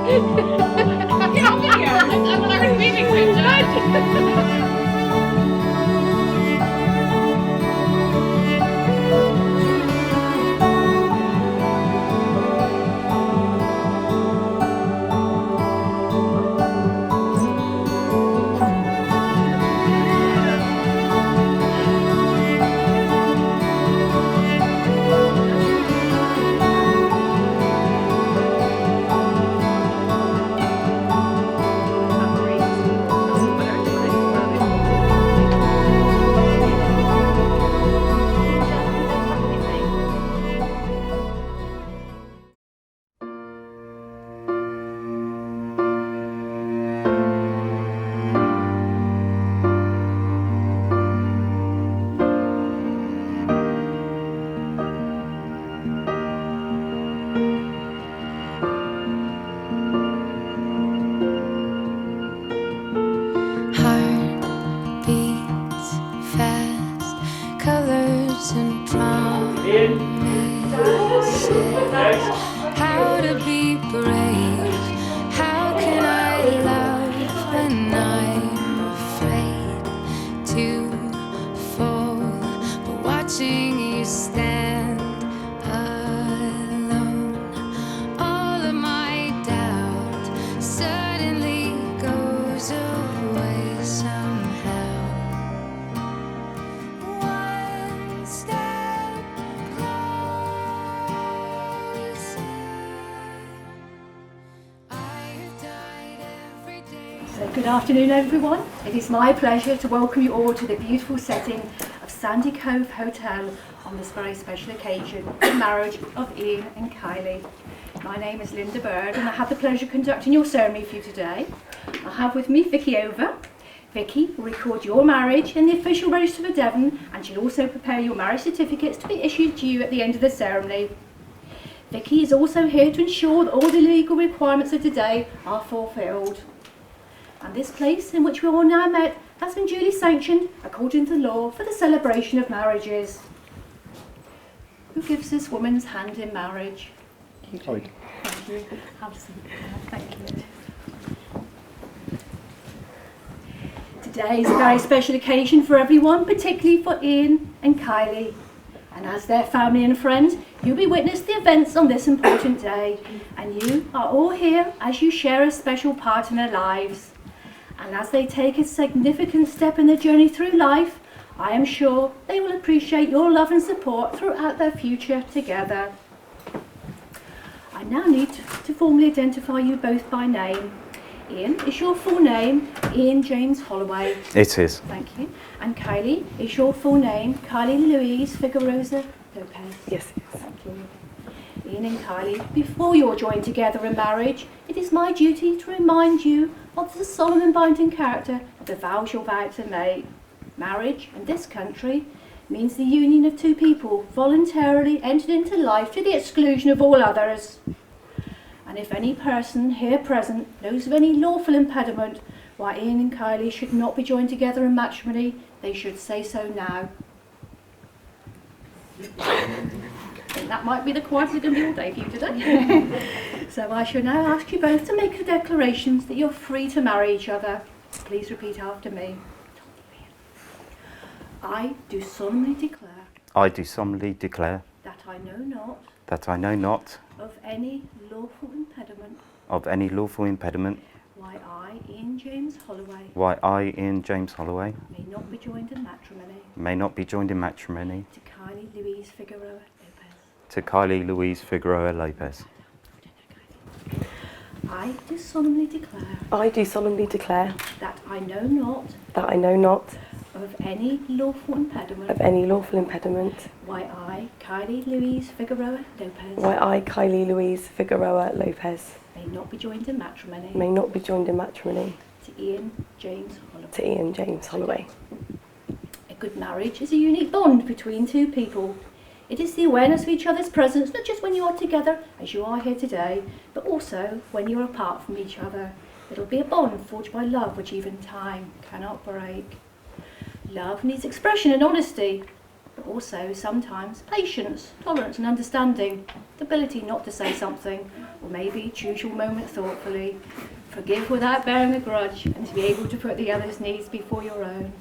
Get on video. I'm already moving picture. How to be brave? How can I love when I'm afraid to fall? But watching you stand alone, all of my doubt suddenly goes away somehow. One step closer. I've died every day. So good afternoon everyone. It is my pleasure to welcome you all to the beautiful setting of Sandy Cove Hotel on this very special occasion, the marriage of Ian and Kylie. My name is Linda Bird and I have the pleasure of conducting your ceremony for you today. I have with me Vicky Over. Vicky will record your marriage in the official register for Devon, and she'll also prepare your marriage certificates to be issued to you at the end of the ceremony. Vicky is also here to ensure that all the legal requirements of today are fulfilled. And this place in which we all now met has been duly sanctioned according to law for the celebration of marriages. Who gives this woman's hand in marriage? I do. Thank you. Absolutely. Thank you. Today is a very special occasion for everyone, particularly for Ian and Kylie. And as their family and friends, you'll be witness to the events on this important day. And you are all here as you share a special part in their lives. And as they take a significant step in their journey through life, I am sure they will appreciate your love and support throughout their future together. I now need to formally identify you both by name. Ian, is your full name Ian James Holloway? It is. Thank you. And Kylie, is your full name Kylie Louise Figueroa Lopez? Yes. Thank you. Ian and Kylie, before you're joined together in marriage, it is my duty to remind you of the solemn and binding character of the vows you're about to make. Marriage, in this country, means the union of two people voluntarily entered into life to the exclusion of all others. And if any person here present knows of any lawful impediment why Ian and Kylie should not be joined together in matrimony, they should say so now. And that might be the quietest it's going to be all day for you today. So I shall now ask you both to make the declarations that you're free to marry each other. Please repeat after me. I do solemnly declare. I do solemnly declare That I know not. that I know not Of any lawful impediment. of any lawful impediment Why I, Ian James Holloway. why I, Ian James Holloway, May not be joined in matrimony. may not be joined in matrimony To Kylie Louise Figueroa Lopez. to Kylie Louise Figueroa Lopez. I do solemnly declare. I do solemnly declare That I know not. that I know not Of any lawful impediment. of any lawful impediment Why I, Kylie Louise Figueroa Lopez. why I, Kylie Louise Figueroa Lopez, May not be joined in matrimony. may not be joined in matrimony To Ian James Holloway. to Ian James Holloway. A good marriage is a unique bond between two people. It is the awareness of each other's presence, not just when you are together, as you are here today, but also when you are apart from each other. It'll be a bond forged by love, which even time cannot break. Love needs expression and honesty. but also sometimes patience, tolerance and understanding, the ability not to say something, or maybe choose your moment thoughtfully, forgive without bearing a grudge, and to be able to put the other's needs before your own.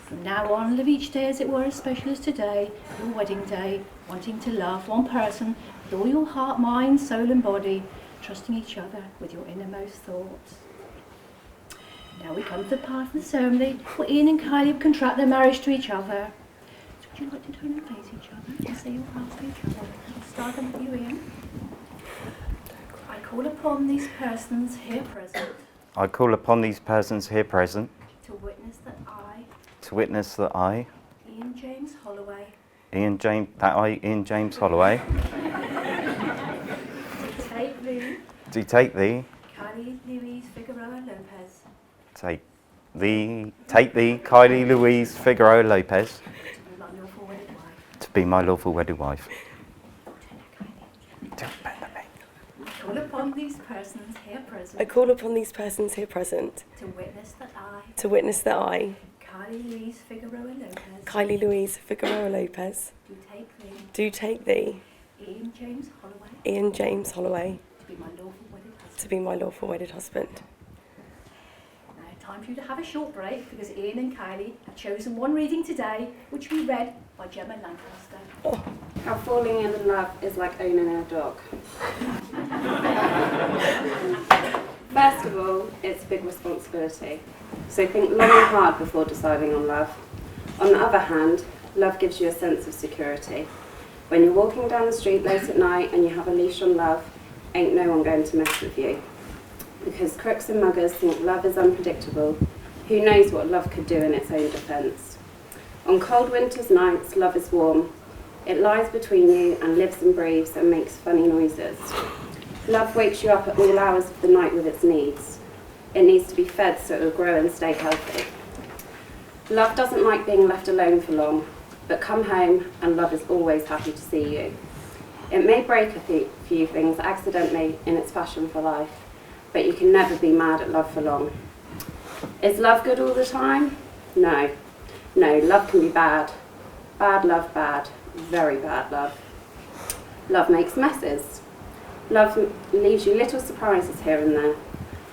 From now on, live each day as it were as special as today, your wedding day, wanting to love one person with all your heart, mind, soul and body, trusting each other with your innermost thoughts. Now we come to the part of the ceremony where Ian and Kylie will contract their marriage to each other. So would you like to turn and face each other and say your vows to each other? I'll start them with you, Ian. I call upon these persons here present I call upon these persons here present to witness that I, Ian James Holloway, Ian James Holloway, do take thee, Kylie Louise Figueroa Lopez, to be my lawful wedded wife. I call upon these persons here present I call upon these persons here present to witness that I, Kylie Louise Figueroa Lopez, do take thee, do take thee, Ian James Holloway, to be my lawful wedded husband. Now, time for you to have a short break because Ian and Kylie have chosen one reading today, which will be read by Gemma Lancaster. How falling in love is like owning a dog. First of all, it's a big responsibility. So think long and hard before deciding on love. On the other hand, love gives you a sense of security. When you're walking down the street late at night and you have a leash on love, ain't no one going to mess with you. Because crooks and muggers think love is unpredictable. Who knows what love could do in its own defence? On cold winter's nights, love is warm. It lies between you and lives and breathes and makes funny noises. Love wakes you up at all hours of the night with its needs. It needs to be fed so it will grow and stay healthy. Love doesn't like being left alone for long, but come home and love is always happy to see you. It may break a few things accidentally in its passion for life, but you can never be mad at love for long. Is love good all the time? No. No, love can be bad. Bad love, bad. Very bad love. Love makes messes. Love leaves you little surprises here and there.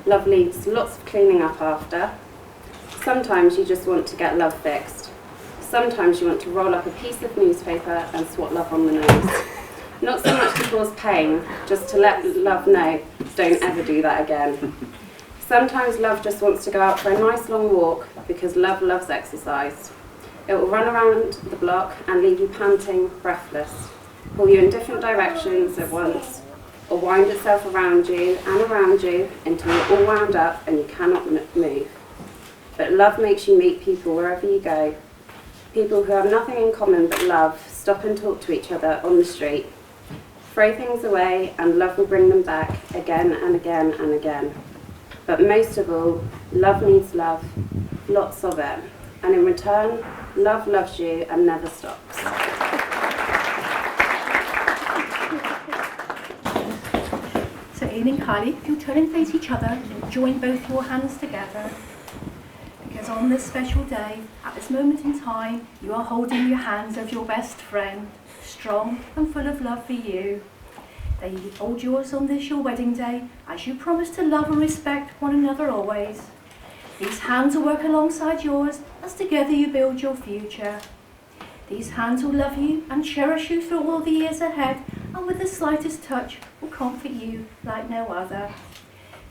Love needs lots of cleaning up after. Sometimes you just want to get love fixed. Sometimes you want to roll up a piece of newspaper and swat love on the nose. Not so much to cause pain, just to let love know, don't ever do that again. Sometimes love just wants to go out for a nice long walk because love loves exercise. It will run around the block and leave you panting, breathless, pull you in different directions at once, or wind itself around you until you're all wound up and you cannot move. But love makes you meet people wherever you go. People who have nothing in common but love stop and talk to each other on the street. Throw things away and love will bring them back again and again and again. But most of all, love needs love, lots of it. And in return, love loves you and never stops. So Ian and Kylie, if you'll turn and face each other and join both your hands together. Because on this special day, at this moment in time, you are holding your hands of your best friend, strong and full of love for you. They hold yours on this your wedding day, as you promise to love and respect one another always. These hands will work alongside yours as together you build your future. These hands will love you and cherish you through all the years ahead, and with the slightest touch will comfort you like no other.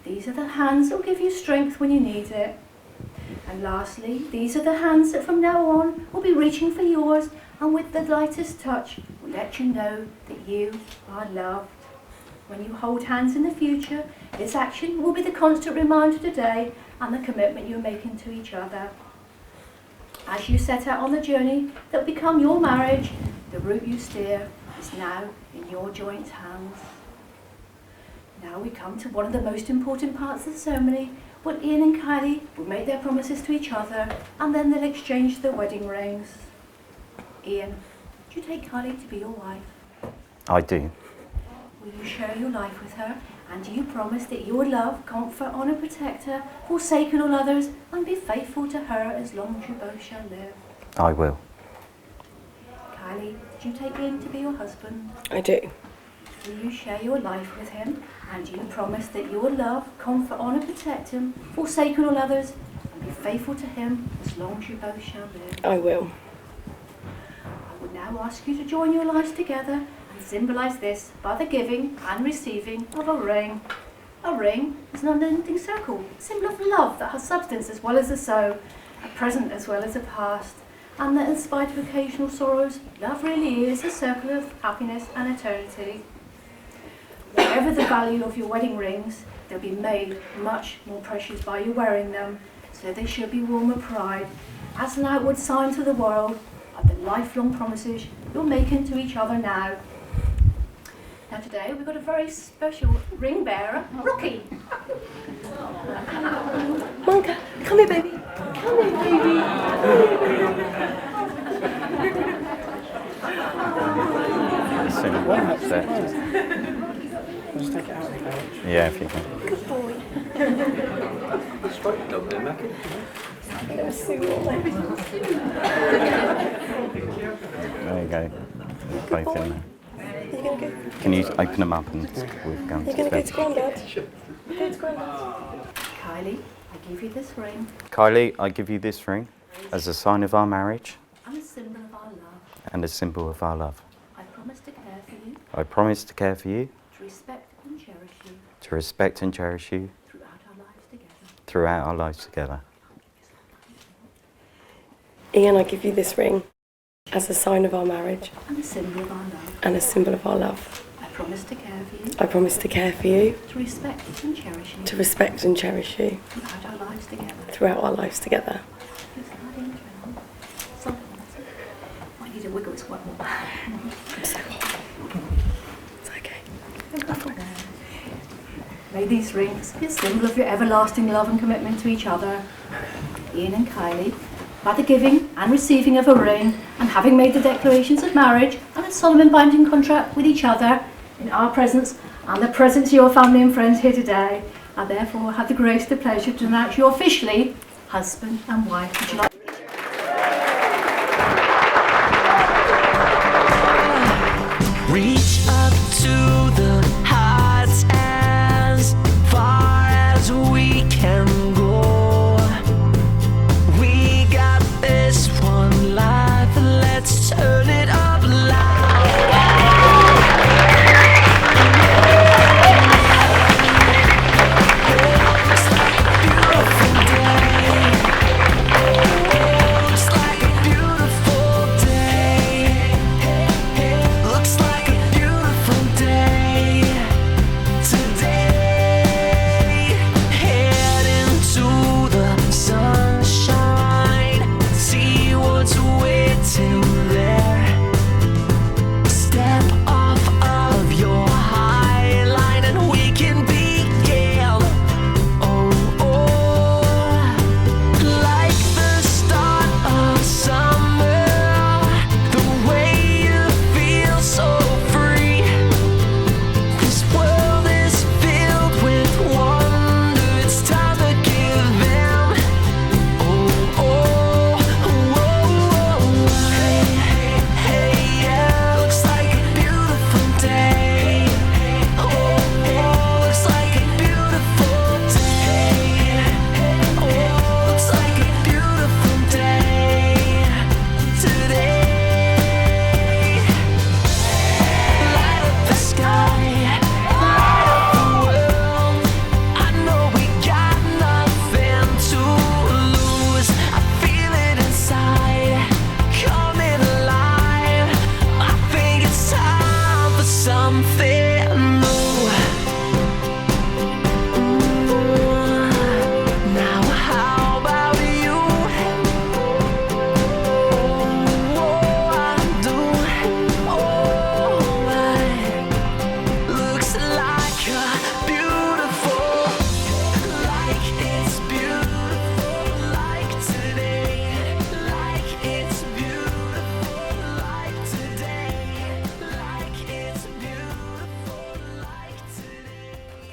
These are the hands that will give you strength when you need it. And lastly, these are the hands that from now on will be reaching for yours, and with the lightest touch will let you know that you are loved. When you hold hands in the future, this action will be the constant reminder today and the commitment you're making to each other. As you set out on the journey that will become your marriage, the route you steer is now in your joint hands. Now we come to one of the most important parts of the ceremony, when Ian and Kylie will make their promises to each other and then they'll exchange their wedding rings. Ian, do you take Kylie to be your wife? I do. Will you share your life with her, and do you promise that you will love, comfort, honour, protect her, forsake all others, and be faithful to her as long as you both shall live? I will. Kylie, do you take Ian to be your husband? I do. Will you share your life with him? And do you promise that you will love, comfort, honour, protect him, forsaken all others, and be faithful to him as long as you both shall live? I will. I would now ask you to join your lives together and symbolise this by the giving and receiving of a ring. A ring is an unending circle, a symbol of love that has substance as well as a soul, a present as well as a past, and that in spite of occasional sorrows, love really is a circle of happiness and eternity. Whatever the value of your wedding rings, they'll be made much more precious by you wearing them, so they should be worn with pride, as an outward sign to the world of the lifelong promises you're making to each other now. Now today we've got a very special ring bearer, Rocky. Monka, come here, baby. Come here, baby. Just take it out of the pouch. Yeah, if you can. Good boy. Straight dog there, Mackie. There you go. Both in there. You gonna go? Can you open them up and we've gone You to gonna go bed? to Grandad? Go to Grandad. Kylie, I give you this ring Kylie, I give you this ring as a sign of our marriage and a symbol of our love. and a symbol of our love. I promise to care for you, I promise to care for you, to respect and cherish you to respect and cherish you throughout our lives together. throughout our lives together. Ian, I give you this ring as a sign of our marriage And a symbol of our love. and a symbol of our love. I promise to care for you, I promise to care for you, to respect and cherish you to respect and cherish you throughout our lives together. throughout our lives together. Might need a wiggle as well. It's okay. May these rings be a symbol of your everlasting love and commitment to each other. Ian and Kylie, by the giving and receiving of a ring and having made the declarations of marriage and a solemn and binding contract with each other in our presence and the presence of your family and friends here today, I therefore have the grace and pleasure to announce you officially husband and wife. Would you like? Reach up to the heights as far as we can go. We got this one life, let's turn it up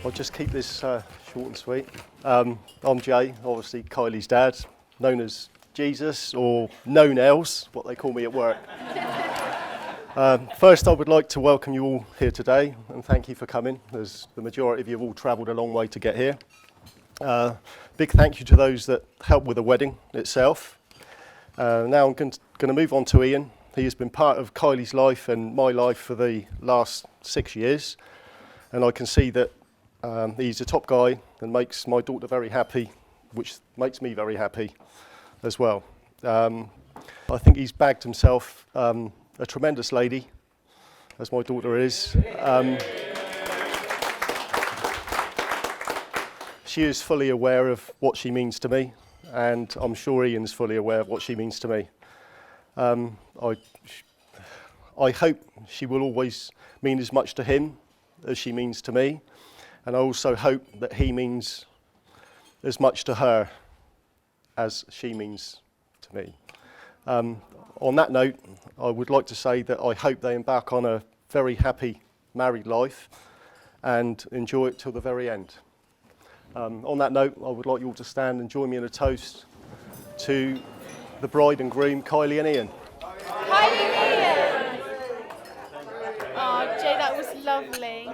I'll just keep this short and sweet. I'm Jay, obviously Kylie's dad, known as Jesus or known else, what they call me at work. First, I would like to welcome you all here today and thank you for coming, as the majority of you have all travelled a long way to get here. Big thank you to those that helped with the wedding itself. Now I'm going to move on to Ian. He has been part of Kylie's life and my life for the last 6 years, and I can see that he's a top guy and makes my daughter very happy, which makes me very happy as well. I think he's bagged himself a tremendous lady, as my daughter is. She is fully aware of what she means to me, and I'm sure Ian's fully aware of what she means to me. I hope she will always mean as much to him as she means to me, and I also hope that he means as much to her as she means to me. On that note, I would like to say that I hope they embark on a very happy married life and enjoy it till the very end. On that note, I would like you all to stand and join me in a toast to the bride and groom, Kylie and Ian. Kylie and Ian! Oh, Jay, that was lovely.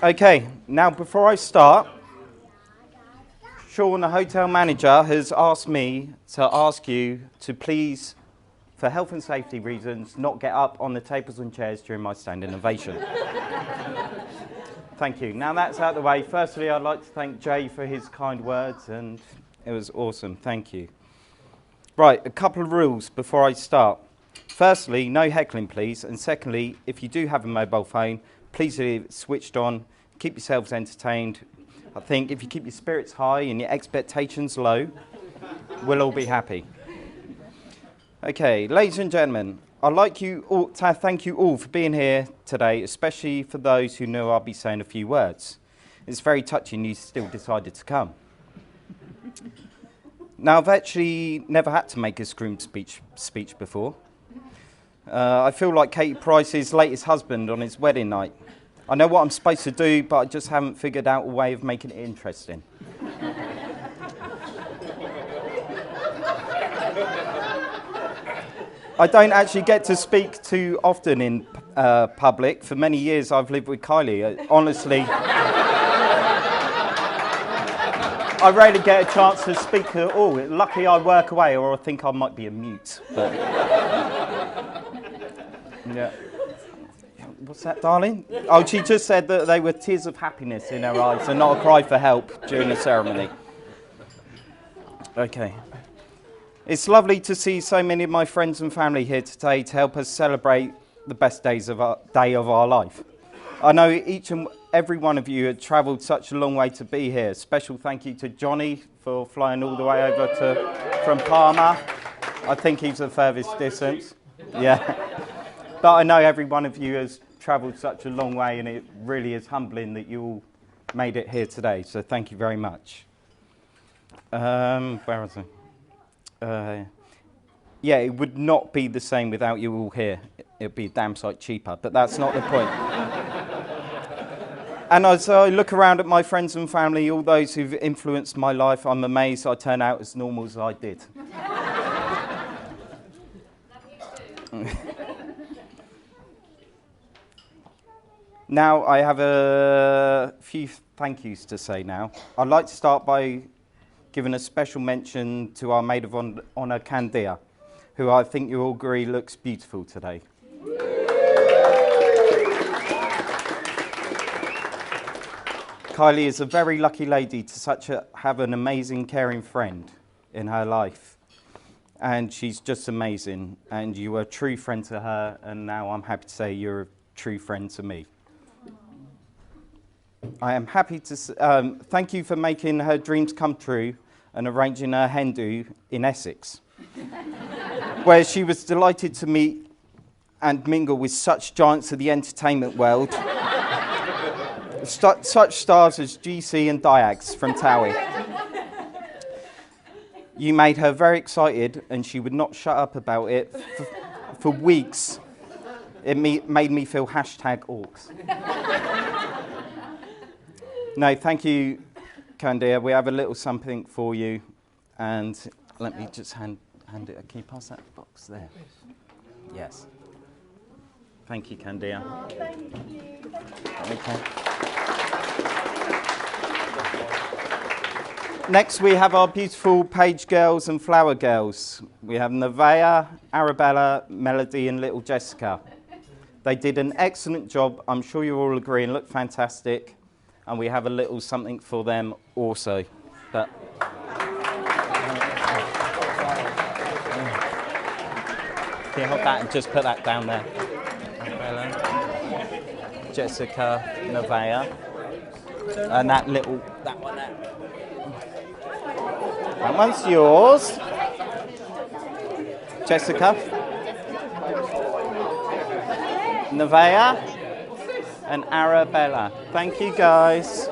Okay, now before I start, Sean, the hotel manager, has asked me to ask you to please, for health and safety reasons, not get up on the tables and chairs during my standing ovation. Thank you. Now that's out of the way. Firstly, I'd like to thank Jay for his kind words, and it was awesome. Thank you. Right, a couple of rules before I start. Firstly, no heckling, please. And secondly, if you do have a mobile phone, please leave it switched on. Keep yourselves entertained. I think if you keep your spirits high and your expectations low, we'll all be happy. Okay, ladies and gentlemen, I'd like you all to thank you all for being here today, especially for those who know I'll be saying a few words. It's very touching you still decided to come. Now, I've actually never had to make a scream speech before. I feel like Katie Price's latest husband on his wedding night. I know what I'm supposed to do, but I just haven't figured out a way of making it interesting. I don't actually get to speak too often in public. For many years I've lived with Kylie. Honestly, I rarely get a chance to speak at all. Lucky I work away, or I think I might be a mute. But yeah. What's that, darling? Oh, she just said that they were tears of happiness in her eyes and not a cry for help during the ceremony. Okay. It's lovely to see so many of my friends and family here today to help us celebrate the best day of our life. I know each and every one of you had travelled such a long way to be here. Special thank you to Johnny for flying all the way over from Parma. I think he's the furthest distance. Yeah. But I know every one of you has travelled such a long way, and it really is humbling that you all made it here today. So thank you very much. Where was I? Yeah, it would not be the same without you all here. It would be a damn sight cheaper, but that's not the point. And as I look around at my friends and family, all those who've influenced my life, I'm amazed I turn out as normal as I did. Now, I have a few thank yous to say now. I'd like to start by giving a special mention to our maid of honour, Candia, who I think you all agree looks beautiful today. Kylie is a very lucky lady to have an amazing, caring friend in her life. And she's just amazing. And you were a true friend to her, and now I'm happy to say you're a true friend to me. I am happy to thank you for making her dreams come true and arranging her hen do in Essex, where she was delighted to meet and mingle with such giants of the entertainment world, such stars as GC and Diags from Towie. You made her very excited, and she would not shut up about it for weeks. It made me feel #orcs. No, thank you, Candia. We have a little something for you. And let me just hand it. Can you pass that box there? Yes. Thank you, Candia. Oh, thank you. Okay. Next, we have our beautiful page girls and flower girls. We have Nevaeh, Arabella, Melody, and little Jessica. They did an excellent job. I'm sure you all agree and look fantastic. And we have a little something for them also. But can you hold that and just put that down there? Arabella, Jessica, Nevaeh, and that one there. That one's yours. Jessica, Nevaeh, and Arabella. Thank you, guys.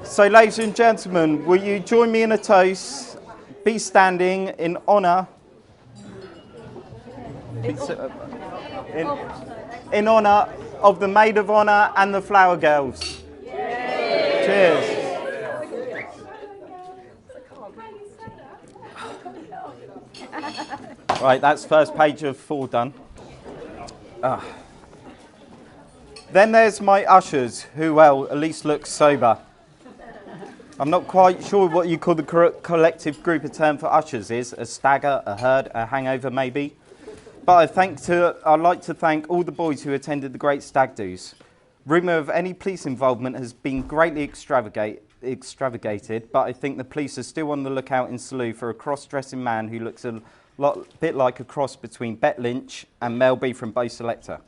So, ladies and gentlemen, will you join me in a toast? Be standing in honour. In honour of the Maid of Honour and the Flower Girls. Cheers. Right, that's first page of 4 done. Then there's my ushers, who, well, at least look sober. I'm not quite sure what you call the collective group term for ushers is. A stagger, a herd, a hangover maybe. But I'd like to thank all the boys who attended the great stag do's. Rumour of any police involvement has been greatly extravagated, but I think the police are still on the lookout in Salou for a cross-dressing man who looks a bit like a cross between Bet Lynch and Mel B from Bo Selector.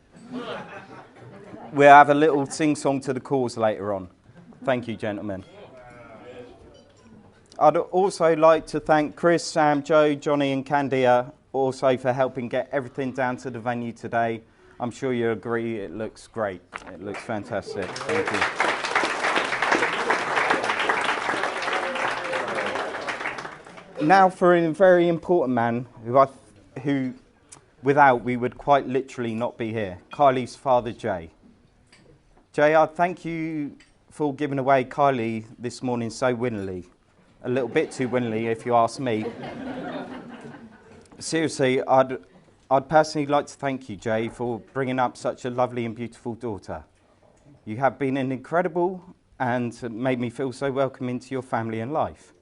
We'll have a little sing-song to the cause later on. Thank you, gentlemen. I'd also like to thank Chris, Sam, Joe, Johnny and Candia also for helping get everything down to the venue today. I'm sure you agree it looks great. It looks fantastic. Thank you. Now for a very important man who without we would quite literally not be here. Kylie's father, Jay. Jay, I thank you for giving away Kylie this morning so winnily. A little bit too winnily, if you ask me. Seriously, I'd personally like to thank you, Jay, for bringing up such a lovely and beautiful daughter. You have been an incredible and made me feel so welcome into your family and life.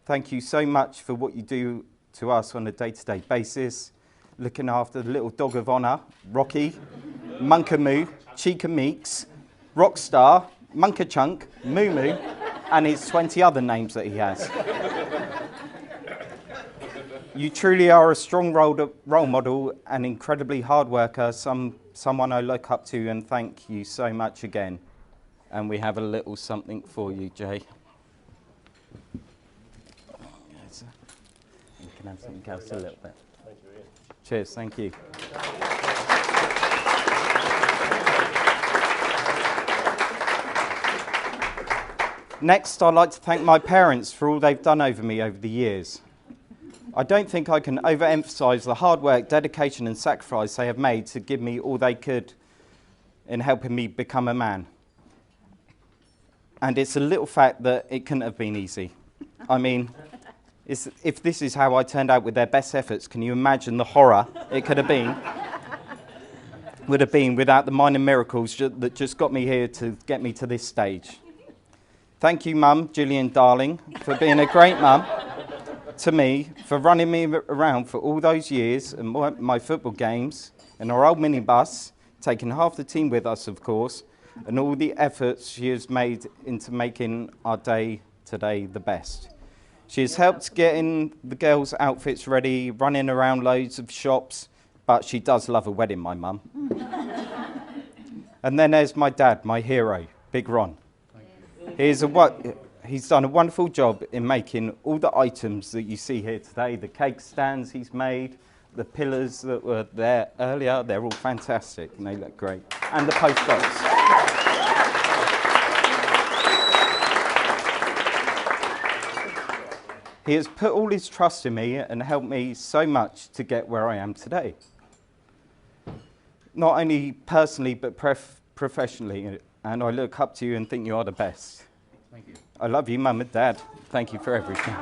Thank you so much for what you do to us on a day-to-day basis, looking after the little dog of honour, Rocky, Munkamoo, Chica Meeks, Rockstar, Munkachunk, Moo Moo, and his 20 other names that he has. You truly are a strong role model, an incredibly hard worker, someone I look up to, and thank you so much again. And we have a little something for you, Jay. You can have something else a little bit. Thank you, Ian. Cheers, thank you. Next, I'd like to thank my parents for all they've done over me over the years. I don't think I can overemphasise the hard work, dedication and sacrifice they have made to give me all they could in helping me become a man. And it's a little fact that it couldn't have been easy. I mean, if this is how I turned out with their best efforts, can you imagine the horror it could have been? Would have been without the minor miracles that just got me here to get me to this stage. Thank you, Mum, Gillian darling, for being a great mum to me, for running me around for all those years and my football games and our old minibus, taking half the team with us, of course, and all the efforts she has made into making our day today the best. She has helped getting the girls' outfits ready, running around loads of shops, but she does love a wedding, my mum. And then there's my dad, my hero, Big Ron. He's done a wonderful job in making all the items that you see here today, the cake stands he's made, the pillars that were there earlier, they're all fantastic and they look great. And the post box. He has put all his trust in me and helped me so much to get where I am today. Not only personally, but professionally, and I look up to you and think you are the best. Thank you. I love you, Mum and Dad. Thank you for everything.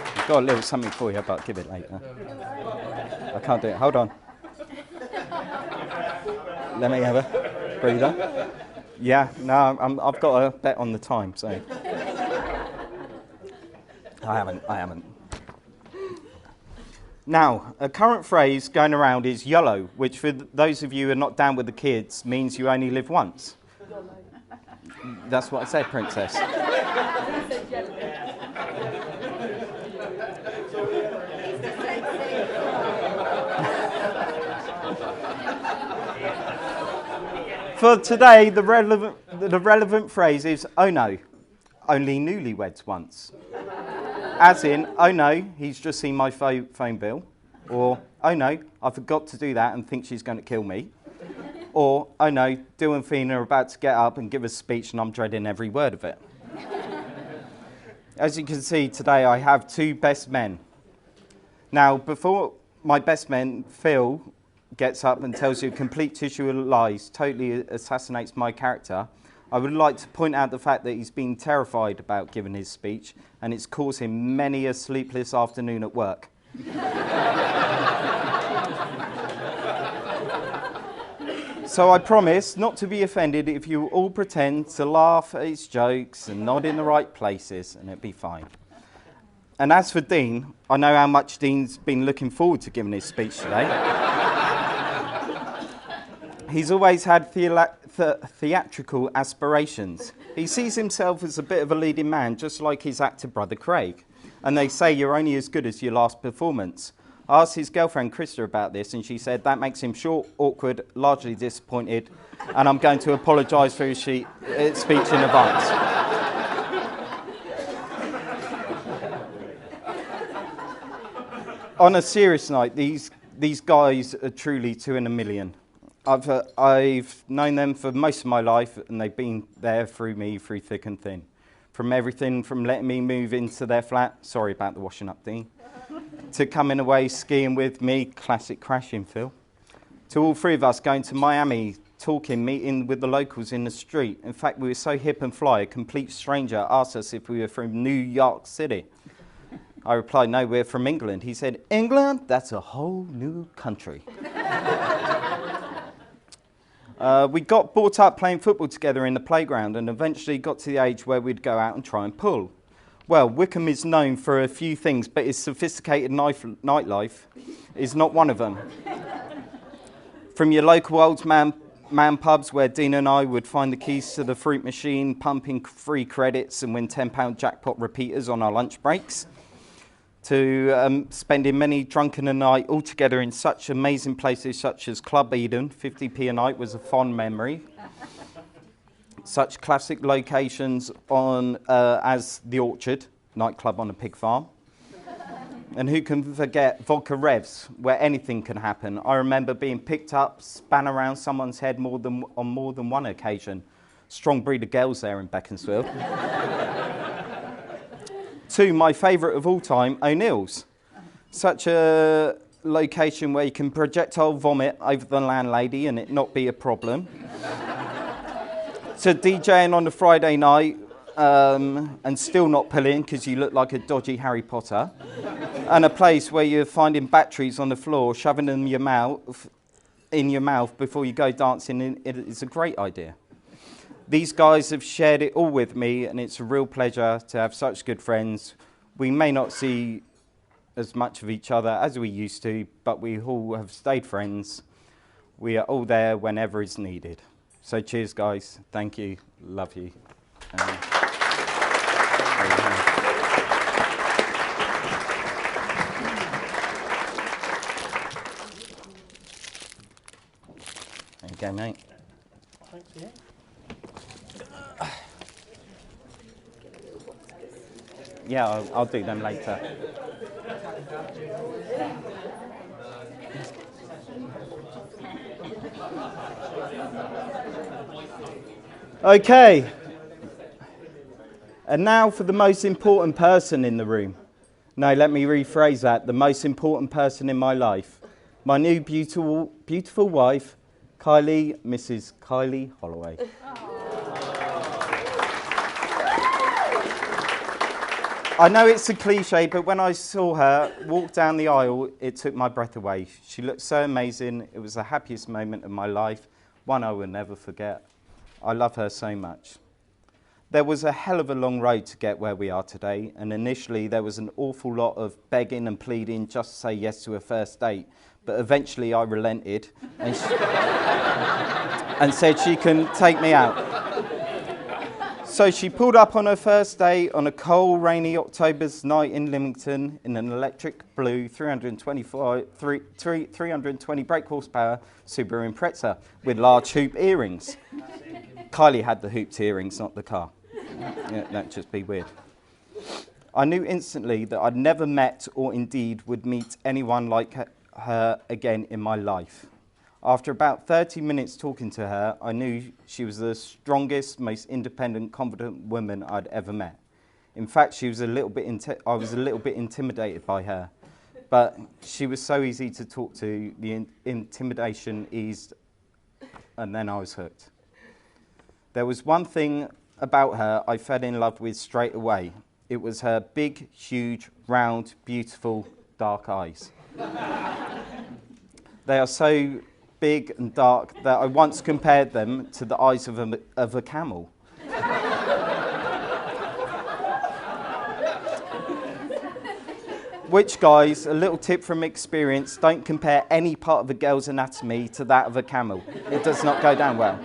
I've got a little something for you, but I'll give it later. I can't do it. Hold on. Let me have a breather. Yeah, no, I've got a bet on the time, so. I haven't. Now, a current phrase going around is YOLO, which for those of you who are not down with the kids means you only live once. That's what I said, Princess. For today, the relevant phrase is, oh no, only newlyweds once. As in, oh no, he's just seen my phone bill. Or, oh no, I forgot to do that and think she's going to kill me. Or, oh no, Dill and Fiona are about to get up and give a speech and I'm dreading every word of it. As you can see today, I have two best men. Now, before my best man, Phil, gets up and tells you a complete tissue of lies, totally assassinates my character, I would like to point out the fact that he's been terrified about giving his speech and it's caused him many a sleepless afternoon at work. So I promise not to be offended if you all pretend to laugh at his jokes and nod in the right places, and it'll be fine. And as for Dean, I know how much Dean's been looking forward to giving his speech today. He's always had theatrical aspirations. He sees himself as a bit of a leading man, just like his actor brother Craig. And they say you're only as good as your last performance. I asked his girlfriend Krista about this, and she said that makes him short, awkward, largely disappointed, and I'm going to apologise for his speech in advance. On a serious note, these guys are truly 2 in a million. I've known them for most of my life, and they've been there through me, through thick and thin. From everything from letting me move into their flat, sorry about the washing up, Dean, to coming away skiing with me, classic crashing, Phil, to all three of us going to Miami, talking, meeting with the locals in the street. In fact, we were so hip and fly, a complete stranger asked us if we were from New York City. I replied, no, we're from England. He said, England? That's a whole new country. We got brought up playing football together in the playground and eventually got to the age where we'd go out and try and pull. Well, Wickham is known for a few things, but its sophisticated nightlife is not one of them. From your local old man pubs where Dean and I would find the keys to the fruit machine, pumping free credits and win £10 jackpot repeaters on our lunch breaks, to spending many drunken a night all together in such amazing places such as Club Eden, 50p a night was a fond memory. Such classic locations as The Orchard, nightclub on a pig farm. And who can forget Vodka Revs, where anything can happen. I remember being picked up, span around someone's head on more than one occasion. Strong breed of girls there in Beaconsfield. 2, my favourite of all time, O'Neill's. Such a location where you can projectile vomit over the landlady and it not be a problem. To DJing on a Friday night and still not pulling because you look like a dodgy Harry Potter. And a place where you're finding batteries on the floor, shoving them in your mouth before you go dancing. It is a great idea. These guys have shared it all with me, and it's a real pleasure to have such good friends. We may not see as much of each other as we used to, but we all have stayed friends. We are all there whenever it's needed. So cheers, guys. Thank you. Love you. There you go, mate. Thanks, yeah. Yeah, I'll do them later. Okay. And now for the most important person in the room. No, let me rephrase that. The most important person in my life. My new beautiful wife, Kylie, Mrs. Kylie Holloway. I know it's a cliche, but when I saw her walk down the aisle, it took my breath away. She looked so amazing. It was the happiest moment of my life, one I will never forget. I love her so much. There was a hell of a long road to get where we are today, and initially there was an awful lot of begging and pleading just to say yes to a first date, but eventually I relented and, and said she can take me out. So she pulled up on her first day on a cold, rainy October's night in Lymington in an electric blue 320 brake horsepower Subaru Impreza with large hoop earrings. Kylie had the hooped earrings, not the car. Yeah, that'd just be weird. I knew instantly that I'd never met or indeed would meet anyone like her again in my life. After about 30 minutes talking to her, I knew she was the strongest, most independent, confident woman I'd ever met. In fact, I was a little bit intimidated by her, but she was so easy to talk to, the intimidation eased, and then I was hooked. There was one thing about her I fell in love with straight away. It was her big, huge, round, beautiful, dark eyes. They are so big and dark that I once compared them to the eyes of a camel. Which, guys, a little tip from experience, don't compare any part of a girl's anatomy to that of a camel. It does not go down well.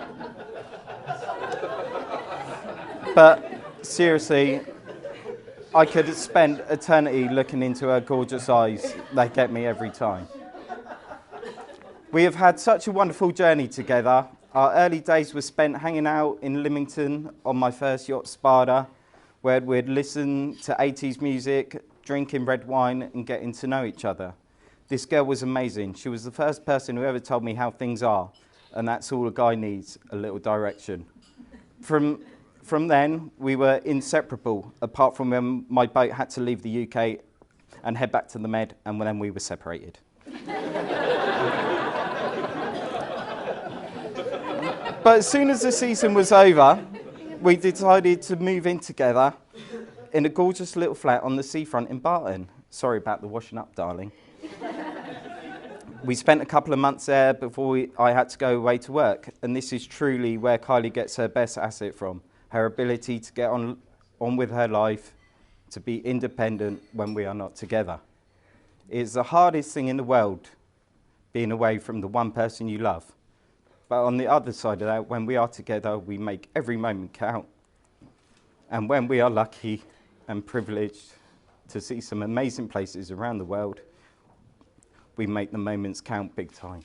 But seriously, I could have spent eternity looking into her gorgeous eyes. They get me every time. We have had such a wonderful journey together. Our early days were spent hanging out in Lymington on my first yacht, Spada, where we'd listen to 80s music, drinking red wine and getting to know each other. This girl was amazing. She was the first person who ever told me how things are, and that's all a guy needs, a little direction. From then, we were inseparable, apart from when my boat had to leave the UK and head back to the Med, and then we were separated. But as soon as the season was over, we decided to move in together in a gorgeous little flat on the seafront in Barton. Sorry about the washing up, darling. We spent a couple of months there before I had to go away to work, and this is truly where Kylie gets her best asset from, her ability to get on with her life, to be independent when we are not together. It is the hardest thing in the world, being away from the one person you love. But on the other side of that, when we are together, we make every moment count. And when we are lucky and privileged to see some amazing places around the world, we make the moments count big time.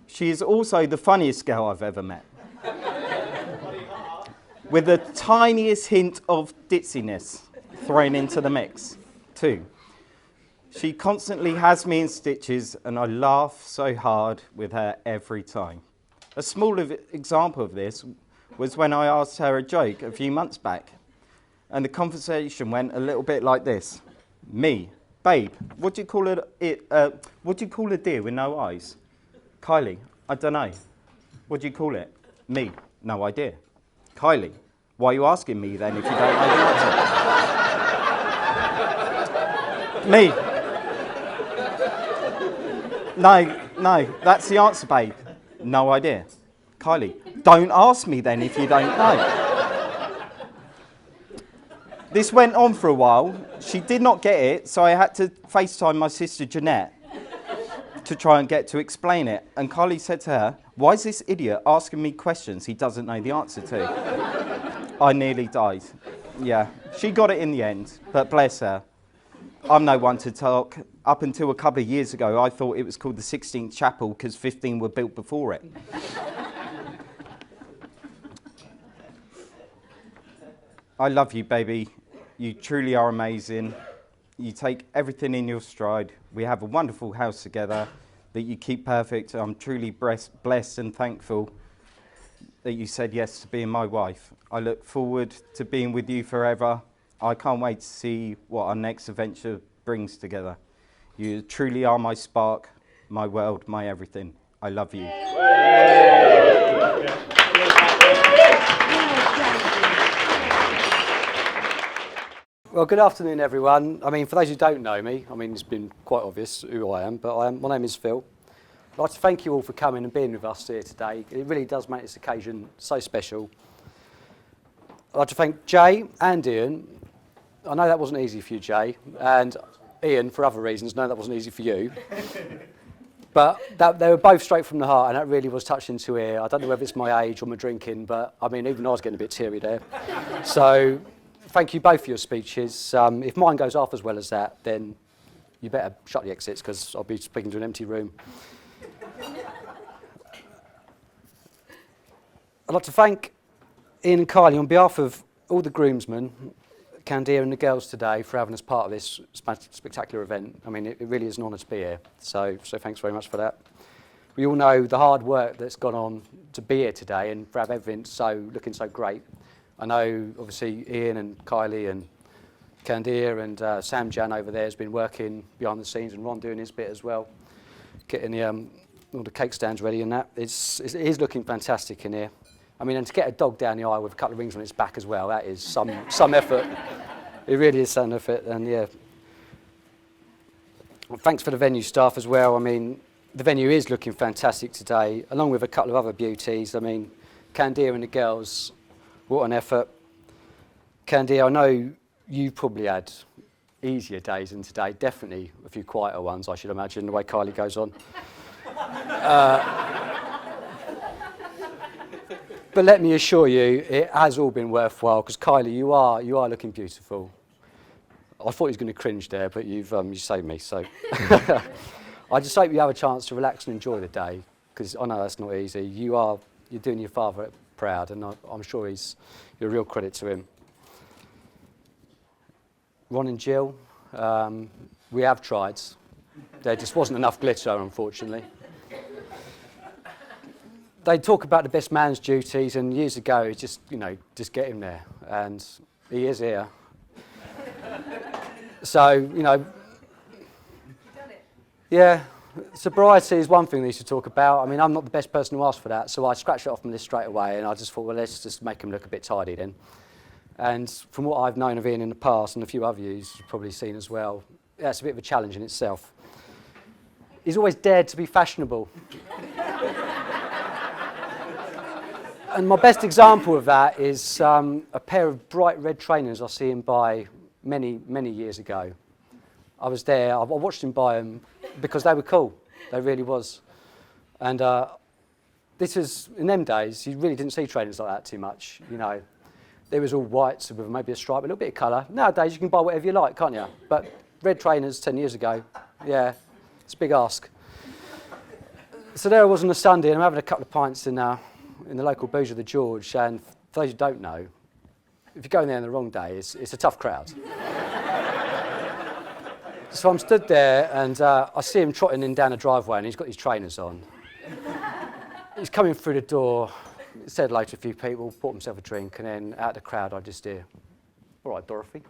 She is also the funniest girl I've ever met. With the tiniest hint of ditziness thrown into the mix, too. She constantly has me in stitches, and I laugh so hard with her every time. A small example of this was when I asked her a joke a few months back, and the conversation went a little bit like this. Me, babe, what do you call a deer with no eyes? Kylie, I don't know. What do you call it? Me, no idea. Kylie, why are you asking me then if you don't know the answer? Me. No, that's the answer, babe. No idea. Kylie, don't ask me then if you don't know. This went on for a while. She did not get it, so I had to FaceTime my sister Jeanette to try and get to explain it. And Kylie said to her, why is this idiot asking me questions he doesn't know the answer to? I nearly died. Yeah, she got it in the end, but bless her. I'm no one to talk. Up until a couple of years ago, I thought it was called the 16th Chapel because 15 were built before it. I love you, baby. You truly are amazing. You take everything in your stride. We have a wonderful house together. that you keep perfect. I'm truly blessed and thankful that you said yes to being my wife. I look forward to being with you forever. I can't wait to see what our next adventure brings together. You truly are my spark, my world, my everything. I love you. Well, good afternoon, everyone. I mean, for those who don't know me, I mean, it's been quite obvious who I am, but my name is Phil. I'd like to thank you all for coming and being with us here today. It really does make this occasion so special. I'd like to thank Jay and Ian. I know that wasn't easy for you, Jay, and Ian, for other reasons, no, that wasn't easy for you. But they were both straight from the heart, and that really was touching to hear. I don't know whether it's my age or my drinking, but I mean, even I was getting a bit teary there. So thank you both for your speeches. If mine goes off as well as that, then you better shut the exits, because I'll be speaking to an empty room. I'd like to thank Ian and Kylie on behalf of all the groomsmen, Candia and the girls today, for having us part of this spectacular event. I mean, it really is an honour to be here, so thanks very much for that. We all know the hard work that's gone on to be here today and for have everything looking so great. I know, obviously, Ian and Kylie and Candia and Sam Jan over there has been working behind the scenes, and Ron doing his bit as well, getting all the cake stands ready and that. It is looking fantastic in here. I mean, and to get a dog down the aisle with a couple of rings on its back as well, that is some effort. It really is some effort, and yeah. Well, thanks for the venue staff as well. I mean, the venue is looking fantastic today, along with a couple of other beauties. I mean, Candia and the girls, what an effort. Candia, I know you probably had easier days than today, definitely a few quieter ones, I should imagine, the way Kylie goes on. But let me assure you, it has all been worthwhile, because Kylie, you are looking beautiful. I thought he was going to cringe there, but you saved me. So I just hope you have a chance to relax and enjoy the day, because I know that's not easy. You're doing your father proud, and I'm sure you're a real credit to him. Ron and Jill, we have tried. There just wasn't enough glitter, unfortunately. They talk about the best man's duties, and years ago, it's just get him there, and he is here. So, yeah, sobriety is one thing they used to talk about. I mean, I'm not the best person to ask for that, so I scratched it off my list straight away, and I just thought, well, let's just make him look a bit tidy then. And from what I've known of Ian in the past, and a few other you've probably seen as well, that's a bit of a challenge in itself. He's always dared to be fashionable. And my best example of that is a pair of bright red trainers I see him buy many, many years ago. I was there, I watched him buy them because they were cool, they really was. And this was, in them days, you really didn't see trainers like that too much, They was all whites with maybe a stripe, a little bit of colour. Nowadays you can buy whatever you like, can't you? But red trainers 10 years ago, yeah, it's a big ask. So there I was on a Sunday, and I'm having a couple of pints in the local boozer, the George, and for those who don't know, if you go in there on the wrong day, it's a tough crowd. So I'm stood there, and I see him trotting in down the driveway, and he's got his trainers on. He's coming through the door, said hello to a few people, bought himself a drink, and then out of the crowd I just hear, "All right, Dorothy."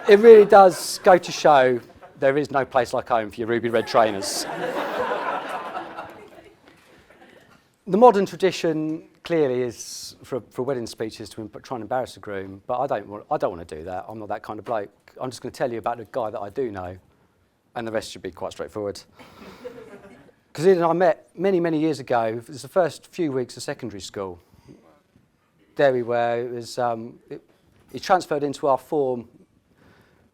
It really does go to show there is no place like home for your ruby red trainers. The modern tradition clearly is for wedding speeches to try and embarrass a groom, but I don't want to do that. I'm not that kind of bloke. I'm just going to tell you about the guy that I do know, and the rest should be quite straightforward. Because Ian and I met many, many years ago. It was the first few weeks of secondary school. There we were. It was he transferred into our form,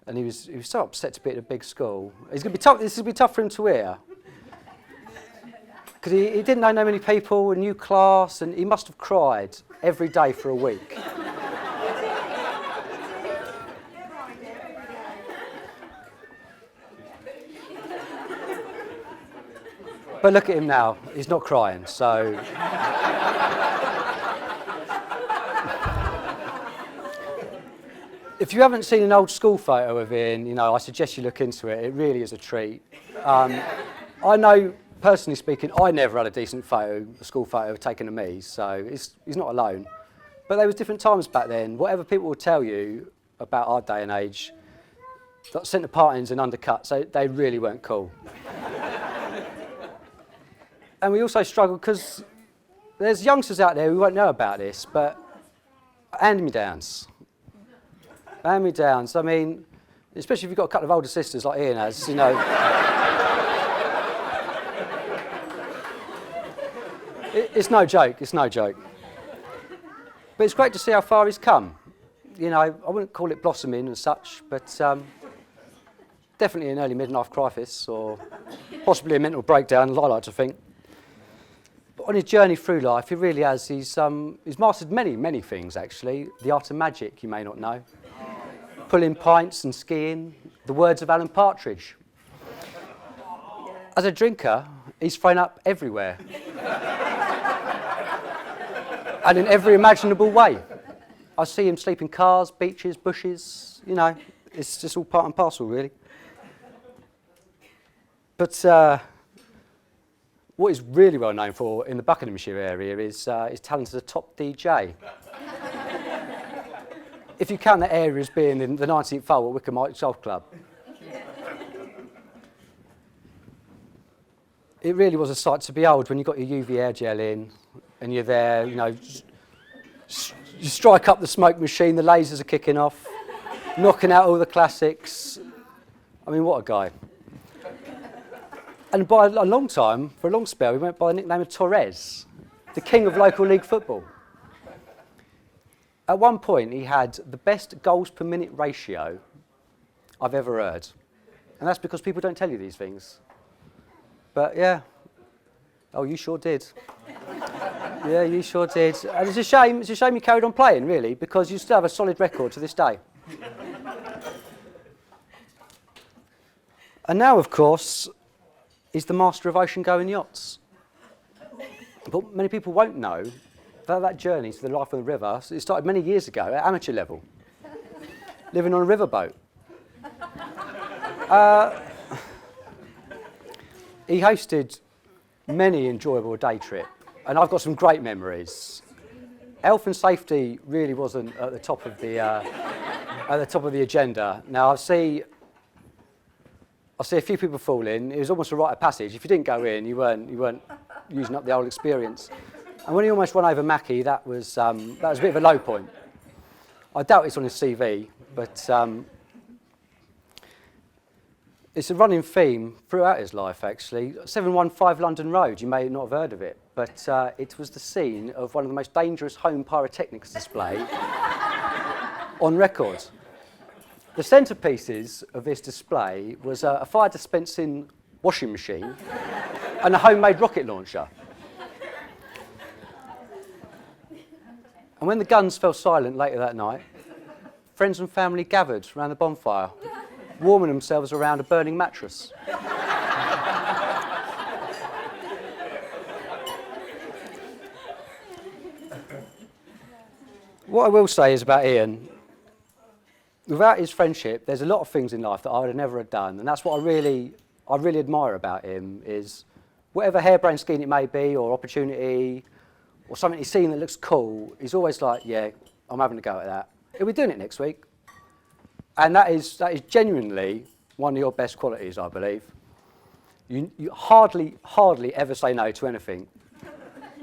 and he was so upset to be at a big school. It's going to be tough. This will be tough for him to hear. Because he didn't know many people, a new class, and he must have cried every day for a week. But look at him now, he's not crying, so... If you haven't seen an old school photo of Ian, you know, I suggest you look into it. It really is a treat. I know, personally speaking, I never had a decent photo, a school photo taken of me, so he's not alone. But there was different times back then. Whatever people will tell you about our day and age, that centre partings and undercuts, they really weren't cool. And we also struggle because there's youngsters out there who won't know about this, but hand-me-downs. Hand-me-downs, I mean, especially if you've got a couple of older sisters like Ian has, you know. It's no joke, it's no joke. But it's great to see how far he's come. You know, I wouldn't call it blossoming and such, but definitely an early midlife crisis, or possibly a mental breakdown, I like to think. But on his journey through life, he really has. He's mastered many, many things, actually. The art of magic, you may not know. Pulling pints and skiing, the words of Alan Partridge. As a drinker, he's thrown up everywhere. And in every imaginable way. I see him sleep in cars, beaches, bushes, you know, it's just all part and parcel, really. But what he's really well known for in the Buckinghamshire area is his talent as a top DJ. If you count that area as being in the 19th hole at Wycombe Golf Club. It really was a sight to behold when you got your UV air gel in and you're there, you know, you strike up the smoke machine, the lasers are kicking off, knocking out all the classics. I mean, what a guy. And by a long time, for a long spell, he went by the nickname of Torres, the king of local league football. At one point, he had the best goals per minute ratio I've ever heard. And that's because people don't tell you these things. But yeah, oh, you sure did. Yeah, you sure did. And it's a shame you carried on playing, really, because you still have a solid record to this day. And now, of course, he's the master of ocean-going yachts. But many people won't know that journey to the life on the river, it started many years ago at amateur level, living on a riverboat. He hosted many enjoyable day trips, and I've got some great memories. Health and safety really wasn't at the top of the agenda. Now I see a few people fall in. It was almost a rite of passage. If you didn't go in, you weren't using up the old experience. And when he almost won over Mackie, that was a bit of a low point. I doubt it's on his CV, but it's a running theme throughout his life, actually. 715 London Road, you may not have heard of it, but it was the scene of one of the most dangerous home pyrotechnics display on record. The centrepieces of this display was a fire dispensing washing machine and a homemade rocket launcher. And when the guns fell silent later that night, friends and family gathered around the bonfire, warming themselves around a burning mattress. What I will say is about Ian, without his friendship, there's a lot of things in life that I would have never have done, and that's what I really admire about him, is whatever harebrained scheme it may be, or opportunity, or something he's seen that looks cool, he's always like, yeah, I'm having a go at that. He'll be doing it next week. And that is genuinely one of your best qualities, I believe. You hardly ever say no to anything.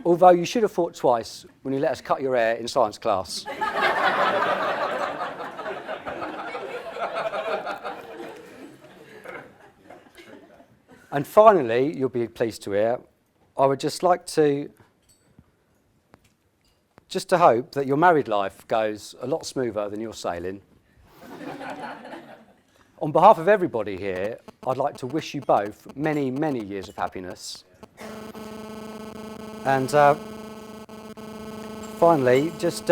Although you should have thought twice when you let us cut your hair in science class. And finally, you'll be pleased to hear, I would just like to hope that your married life goes a lot smoother than your sailing. On behalf of everybody here, I'd like to wish you both many, many years of happiness. And finally, just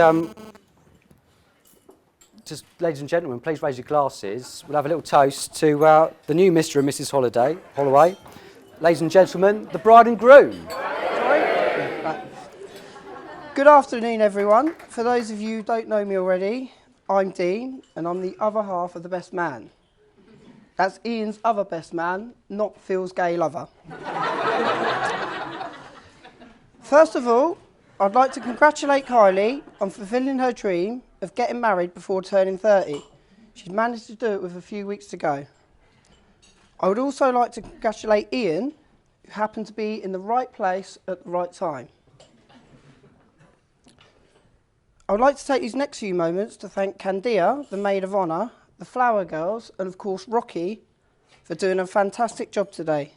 ladies and gentlemen, please raise your glasses. We'll have a little toast to the new Mr. and Mrs. Holloway. Ladies and gentlemen, the bride and groom. Good afternoon, everyone. For those of you who don't know me already, I'm Dean, and I'm the other half of the best man. That's Ian's other best man, not Phil's gay lover. First of all, I'd like to congratulate Kylie on fulfilling her dream of getting married before turning 30. She's managed to do it with a few weeks to go. I would also like to congratulate Ian, who happened to be in the right place at the right time. I would like to take these next few moments to thank Candia, the maid of honour, the Flower Girls, and of course Rocky, for doing a fantastic job today.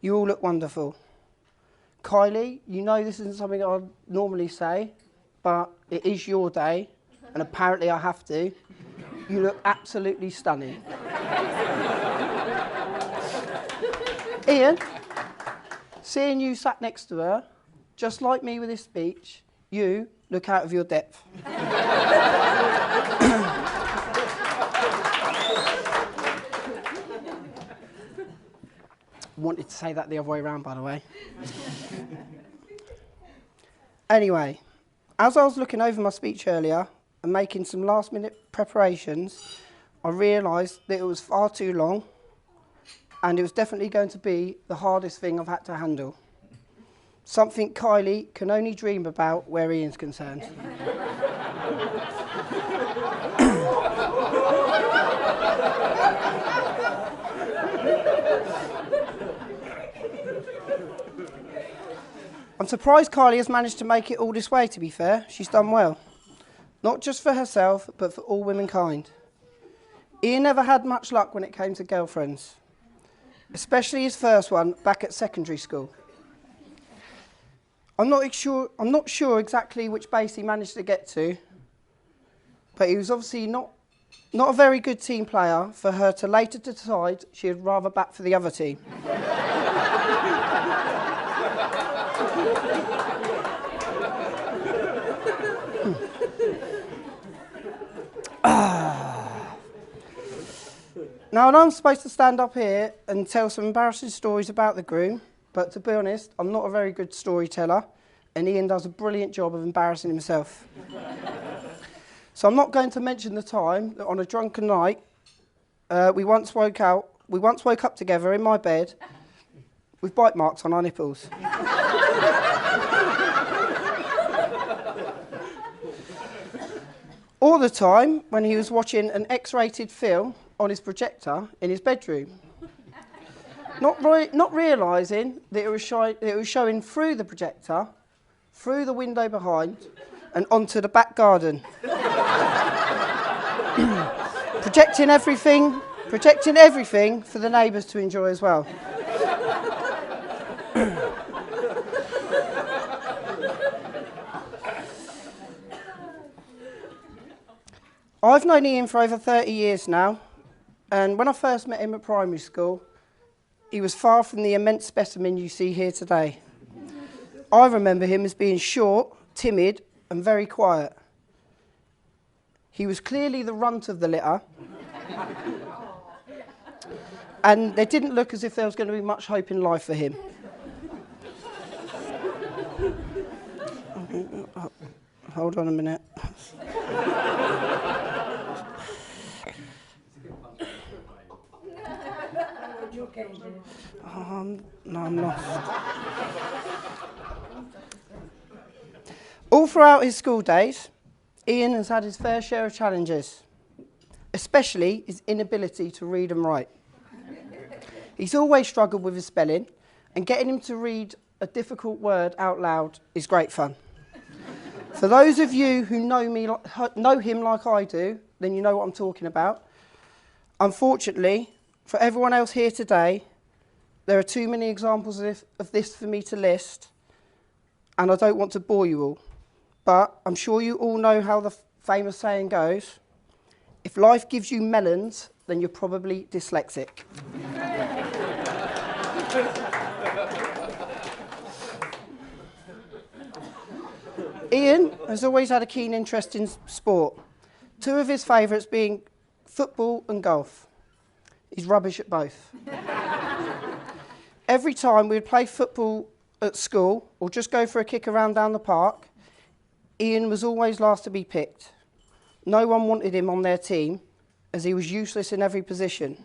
You all look wonderful. Kylie, you know this isn't something I'd normally say, but it is your day, and apparently I have to. You look absolutely stunning. Ian, seeing you sat next to her, just like me with this speech, you look out of your depth. Wanted to say that the other way around, by the way. Anyway, as I was looking over my speech earlier and making some last-minute preparations, I realised that it was far too long, and it was definitely going to be the hardest thing I've had to handle. Something Kylie can only dream about where Ian's concerned. I'm surprised Kylie has managed to make it all this way, to be fair. She's done well. Not just for herself, but for all womankind. Ian never had much luck when it came to girlfriends, especially his first one back at secondary school. I'm not sure exactly which base he managed to get to, but he was obviously not a very good team player for her to later decide she'd rather bat for the other team. Now, I know I'm supposed to stand up here and tell some embarrassing stories about the groom, but to be honest, I'm not a very good storyteller, and Ian does a brilliant job of embarrassing himself. So I'm not going to mention the time that on a drunken night, we once woke up together in my bed with bite marks on our nipples. Or the time when he was watching an X-rated film on his projector in his bedroom, not realising that it was showing through the projector, through the window behind, and onto the back garden. projecting everything for the neighbours to enjoy as well. I've known Ian for over 30 years now, and when I first met him at primary school, he was far from the immense specimen you see here today. I remember him as being short, timid, and very quiet. He was clearly the runt of the litter, and it didn't look as if there was going to be much hope in life for him. Hold on a minute. No, I'm not. All throughout his school days, Ian has had his fair share of challenges, especially his inability to read and write. He's always struggled with his spelling, and getting him to read a difficult word out loud is great fun. For those of you who know him like I do, then you know what I'm talking about. Unfortunately, for everyone else here today, there are too many examples of this for me to list, and I don't want to bore you all. But I'm sure you all know how the famous saying goes, if life gives you melons, then you're probably dyslexic. Ian has always had a keen interest in sport, two of his favourites being football and golf. He's rubbish at both. Every time we'd play football at school or just go for a kick around down the park, Ian was always last to be picked. no one wanted him on their team as he was useless in every position.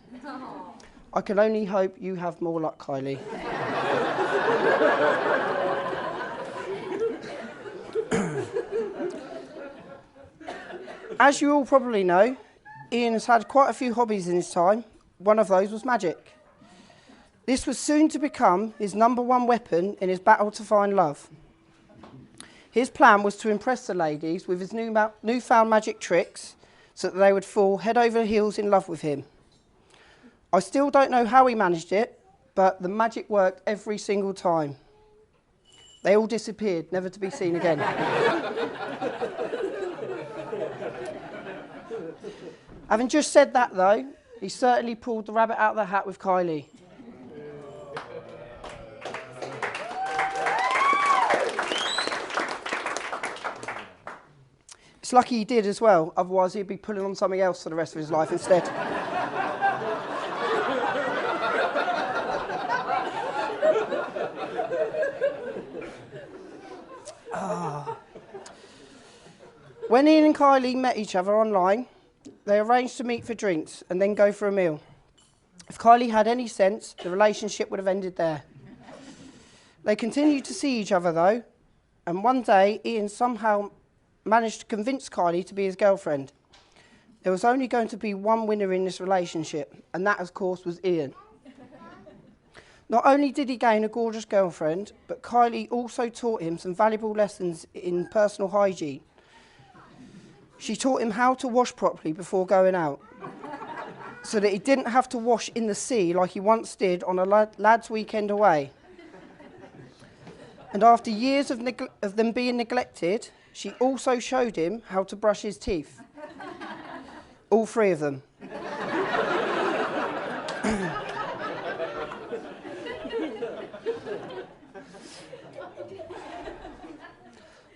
I can only hope you have more luck, Kylie. As you all probably know, Ian has had quite a few hobbies in his time. One of those was magic. This was soon to become his #1 weapon in his battle to find love. His plan was to impress the ladies with his newfound magic tricks so that they would fall head over heels in love with him. I still don't know how he managed it, but the magic worked every single time. They all disappeared, never to be seen again. Having just said that, though, he certainly pulled the rabbit out of the hat with Kylie. It's lucky he did as well, otherwise he'd be pulling on something else for the rest of his life instead. When Ian and Kylie met each other online, they arranged to meet for drinks and then go for a meal. If Kylie had any sense, the relationship would have ended there. They continued to see each other though, and one day Ian somehow managed to convince Kylie to be his girlfriend. There was only going to be one winner in this relationship, and that of course was Ian. Not only did he gain a gorgeous girlfriend, but Kylie also taught him some valuable lessons in personal hygiene. She taught him how to wash properly before going out, so that he didn't have to wash in the sea like he once did on a lad's weekend away. And after years of them being neglected, she also showed him how to brush his teeth. All three of them.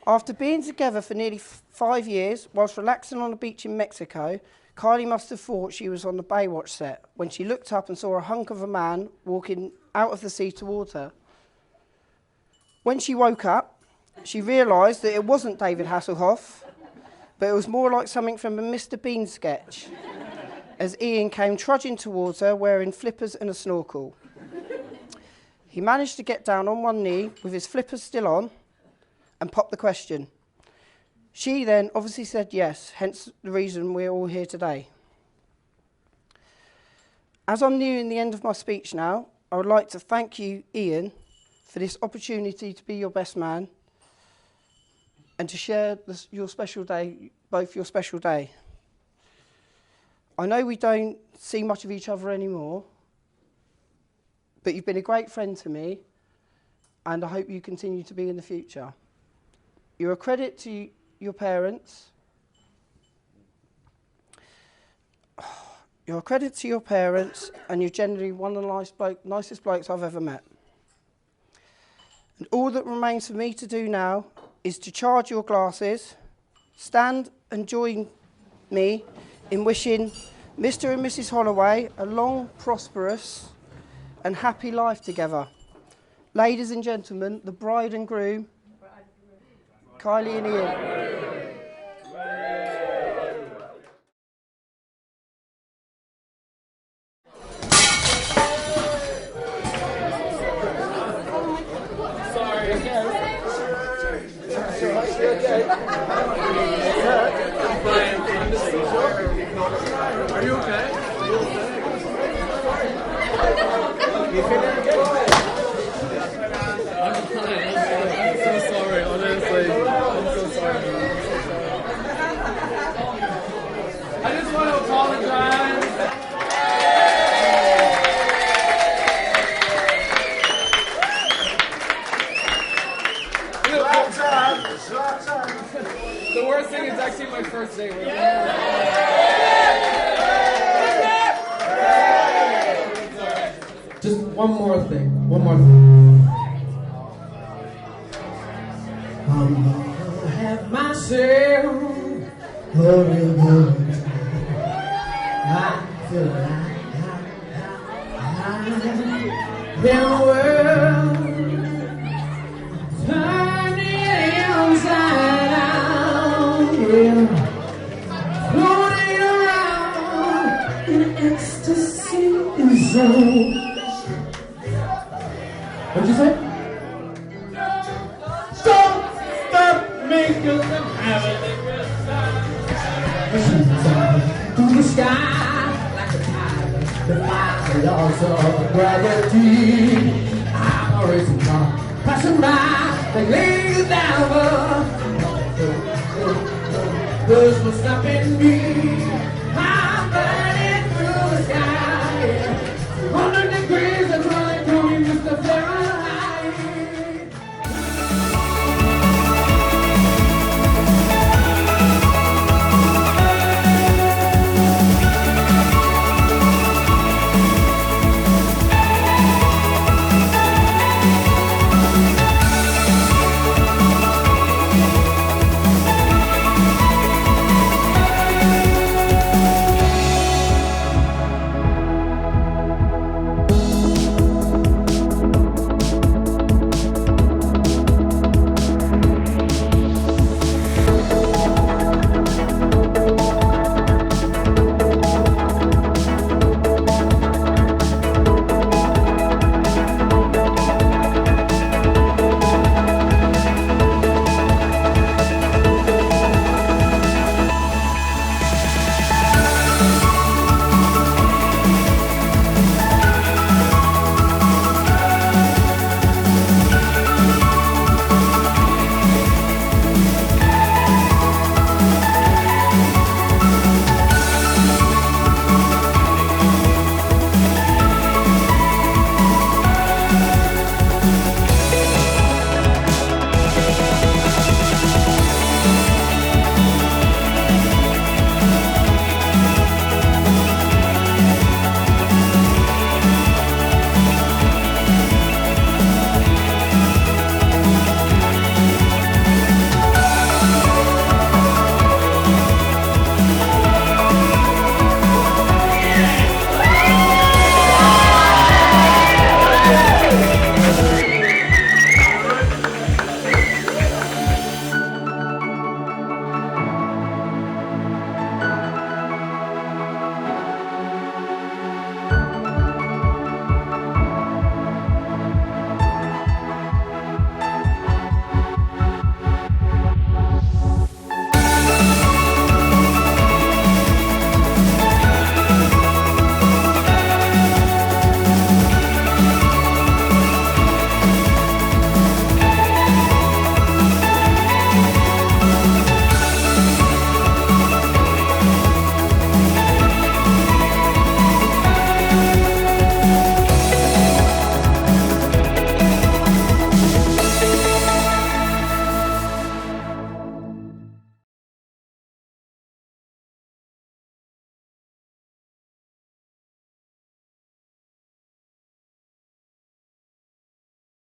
After being together for nearly 5 years, whilst relaxing on a beach in Mexico, Kylie must have thought she was on the Baywatch set when she looked up and saw a hunk of a man walking out of the sea towards her. When she woke up, she realised that it wasn't David Hasselhoff, but it was more like something from a Mr. Bean sketch, as Ian came trudging towards her wearing flippers and a snorkel. He managed to get down on one knee with his flippers still on and popped the question. She then obviously said yes, hence the reason we're all here today. As I'm nearing the end of my speech now, I would like to thank you, Ian, for this opportunity to be your best man and to share your special day, both your special day. I know we don't see much of each other anymore, but you've been a great friend to me, and I hope you continue to be in the future. You're a credit to your parents. You're a credit to your parents, and you're generally one of the nicest blokes I've ever met. And all that remains for me to do now is to charge your glasses, stand and join me in wishing Mr. and Mrs. Holloway a long, prosperous and happy life together. Ladies and gentlemen, the bride and groom, Kylie and Ian. Are you okay? I'm fine. I'm so sorry, honestly. I'm so sorry. I just want to apologize. The worst thing is actually my first day with Just one more thing. I'm gonna have myself a real good time. I feel like I'm in the world. Turn it inside out. Yeah. ecstasy is on. What'd you say? Don't stop making them have a good time. Through the sky like a tiger, defy the laws of gravity. I'm a racing car passing by, they lay you down, but there's no stopping me.